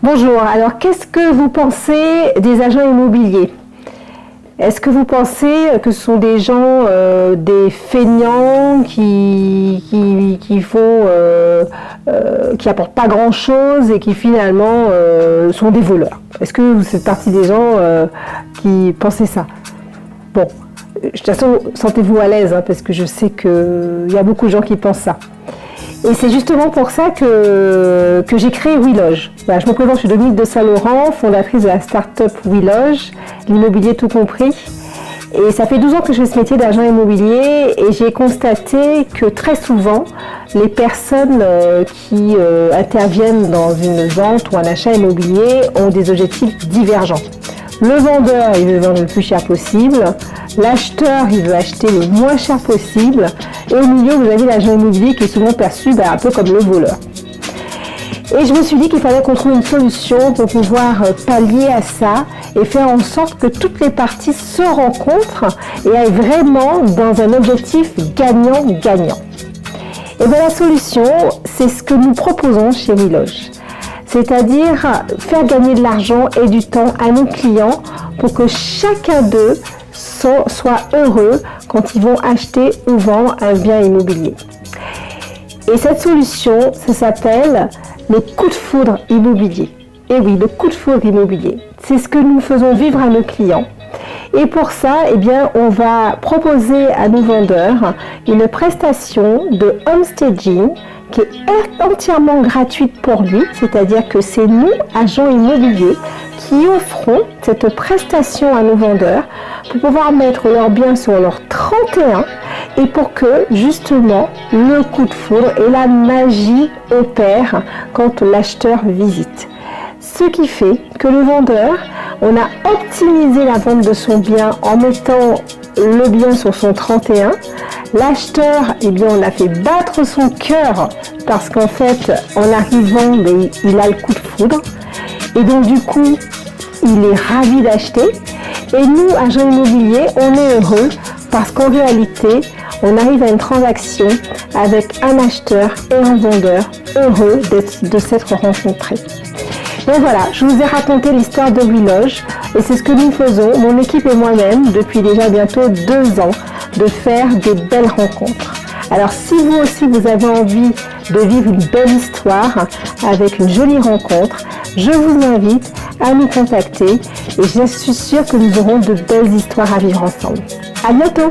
Bonjour, alors qu'est-ce que vous pensez des agents immobiliers? Est-ce que vous pensez que ce sont des gens, des feignants qui apportent pas grand-chose et qui finalement sont des voleurs? Est-ce que vous faites partie des gens qui pensaient ça? Bon, de toute façon, sentez-vous à l'aise parce que je sais qu'il y a beaucoup de gens qui pensent ça. Et c'est justement pour ça que j'ai créé WeLoge. Voilà, je me présente, je suis Dominique de Saint-Laurent, fondatrice de la start-up WeLoge, l'immobilier tout compris. Et ça fait 12 ans que je fais ce métier d'agent immobilier et j'ai constaté que très souvent, les personnes qui interviennent dans une vente ou un achat immobilier ont des objectifs divergents. Le vendeur, il veut vendre le plus cher possible. L'acheteur, il veut acheter le moins cher possible. Et au milieu, vous avez l'agent immobilier qui est souvent perçu un peu comme le voleur. Et je me suis dit qu'il fallait qu'on trouve une solution pour pouvoir pallier à ça et faire en sorte que toutes les parties se rencontrent et aillent vraiment dans un objectif gagnant-gagnant. Et bien la solution, c'est ce que nous proposons chez WeLoge. C'est-à-dire faire gagner de l'argent et du temps à nos clients pour que chacun d'eux soit heureux quand ils vont acheter ou vendre un bien immobilier. Et cette solution, ça s'appelle le coup de foudre immobilier. Et oui, le coup de foudre immobilier. C'est ce que nous faisons vivre à nos clients. Et pour ça, on va proposer à nos vendeurs une prestation de homestaging qui est entièrement gratuite pour lui, c'est-à-dire que c'est nous, agents immobiliers, qui offrons cette prestation à nos vendeurs pour pouvoir mettre leurs biens sur leur 31 et pour que justement le coup de foudre et la magie opèrent quand l'acheteur visite. Ce qui fait que le vendeur, on a optimisé la vente de son bien en mettant le bien sur son 31. L'acheteur, on a fait battre son cœur parce qu'en fait, en arrivant, il a le coup de foudre. Et donc du coup, il est ravi d'acheter. Et nous, agents immobiliers, on est heureux parce qu'en réalité, on arrive à une transaction avec un acheteur et un vendeur heureux de s'être rencontrés. Donc voilà, je vous ai raconté l'histoire de WeLoge et c'est ce que nous faisons, mon équipe et moi-même, depuis déjà bientôt 2 ans, de faire des belles rencontres. Alors si vous aussi vous avez envie de vivre une belle histoire avec une jolie rencontre, je vous invite à nous contacter et je suis sûre que nous aurons de belles histoires à vivre ensemble. À bientôt!